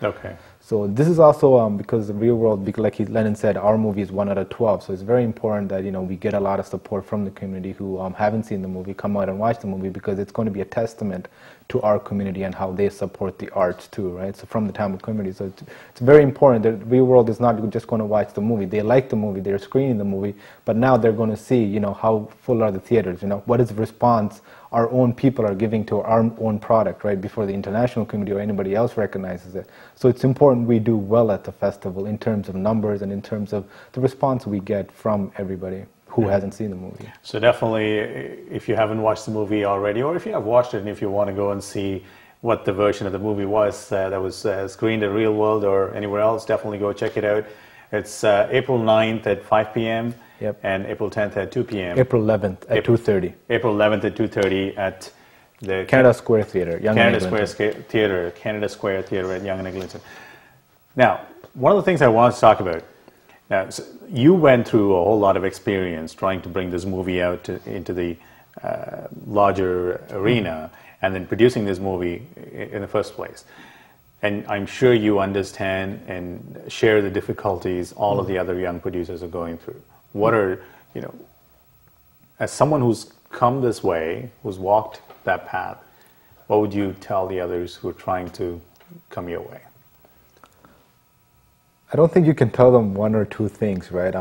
Okay. So this is also because the real world, like Lenin said, our movie is 1 out of 12. So it's very important that we get a lot of support from the community who haven't seen the movie, come out and watch the movie, because it's going to be a testament to our community and how they support the arts too, right? So from the Tamil community, so it's very important that the real world is not just going to watch the movie. They like the movie, they're screening the movie, but now they're going to see, how full are the theaters, what is the response our own people are giving to our own product, right, before the international community or anybody else recognizes it. So it's important we do well at the festival in terms of numbers and in terms of the response we get from everybody who hasn't seen the movie. So definitely, if you haven't watched the movie already, or if you have watched it and if you want to go and see what the version of the movie was that was screened at Real World or anywhere else, definitely go check it out. It's April 9th at 5 p.m. Yep. And April 10th at 2 p.m. April 11th at 2:30. April 11th at 2:30 at the Canada Square Theatre, Yonge Canada Square Theatre at Yonge and Eglinton. Now, one of the things I want to talk about, now, so you went through a whole lot of experience trying to bring this movie out into the larger arena, and then producing this movie in the first place. And I'm sure you understand and share the difficulties all of the other young producers are going through. What are, as someone who's come this way, who's walked that path, what would you tell the others who are trying to come your way? I don't think you can tell them one or two things, right?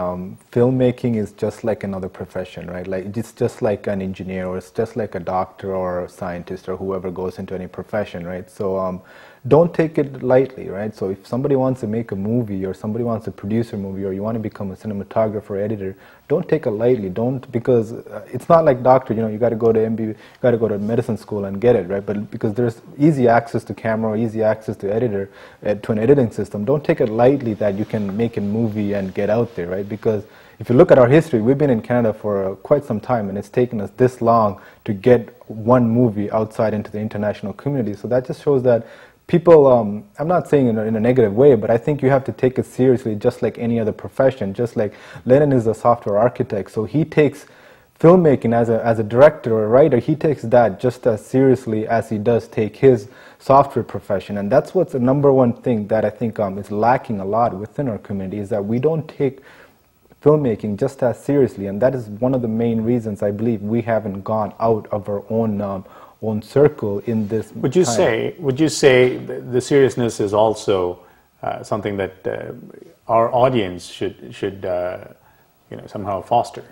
Filmmaking is just like another profession, right? Like it's just like an engineer, or it's just like a doctor or a scientist or whoever goes into any profession, right? So don't take it lightly, right? So if somebody wants to make a movie, or somebody wants to produce a movie, or you want to become a cinematographer, editor, don't take it lightly. Don't, because it's not like doctor, you got to go to MBA, you got to go to medicine school and get it, right? But because there's easy access to camera, or easy access to editor, to an editing system, don't take it lightly that you can make a movie and get out there, right? Because if you look at our history, we've been in Canada for quite some time, and it's taken us this long to get one movie outside into the international community. So that just shows that people, I'm not saying in a negative way, but I think you have to take it seriously, just like any other profession. Just like Lenin is a software architect, so he takes filmmaking as a director or a writer, he takes that just as seriously as he does take his software profession. And that's what's the number one thing that I think is lacking a lot within our community, is that we don't take filmmaking just as seriously. And that is one of the main reasons I believe we haven't gone out of our own circle in this Would you say the seriousness is also something that our audience should somehow foster?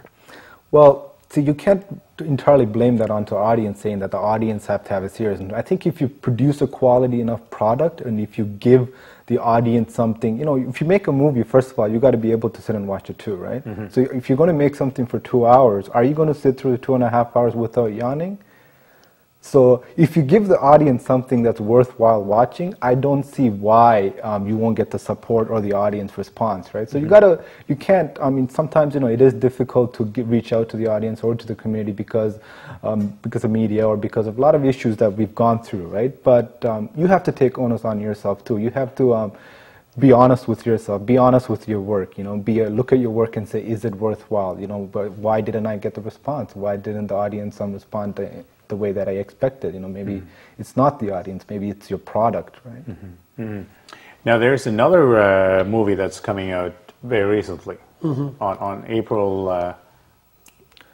Well, see, you can't entirely blame that onto our audience, saying that the audience have to have a seriousness. I think if you produce a quality enough product, and if you give the audience something, if you make a movie, first of all, you got to be able to sit and watch it too, right? Mm-hmm. So if you're going to make something for 2 hours, are you going to sit through 2.5 hours without yawning? So if you give the audience something that's worthwhile watching, I don't see why you won't get the support or the audience response, right? So you can't, sometimes, it is difficult to reach out to the audience or to the community because of media or because of a lot of issues that we've gone through, right? But you have to take onus on yourself too. You have to be honest with yourself, be honest with your work, look at your work and say, is it worthwhile? But why didn't I get the response? Why didn't the audience respond the way that I expected? Maybe it's not the audience, maybe it's your product, right? Mm-hmm. Mm-hmm. Now there's another movie that's coming out very recently, on April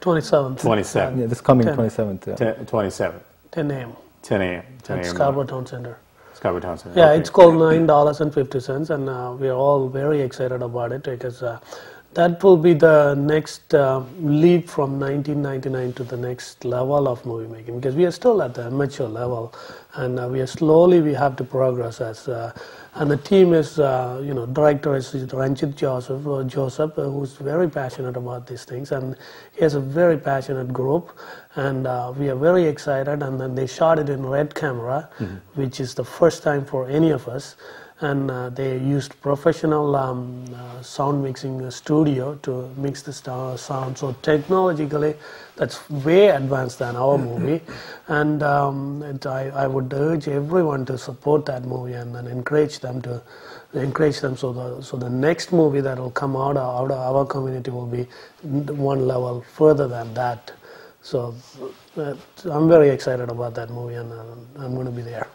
27th. 27th. Yeah, this coming 27th. Yeah. 27th. 10 a.m. 10 a.m. 10 a.m. Scarborough Town Center. Scarborough Town Center. Yeah, okay. it's called $9.50, and we are all very excited about it, because that will be the next leap from 1999 to the next level of movie making, because we are still at the amateur level, and we have to progress as. And the team is, director is Ranjit Joseph, who's very passionate about these things, and he has a very passionate group, and we are very excited. And then they shot it in red camera, which is the first time for any of us. And they used professional sound mixing studio to mix the sound. So technologically, that's way advanced than our movie. And I would urge everyone to support that movie and encourage them so the next movie that will come out of our community will be one level further than that. So I'm very excited about that movie, and I'm going to be there.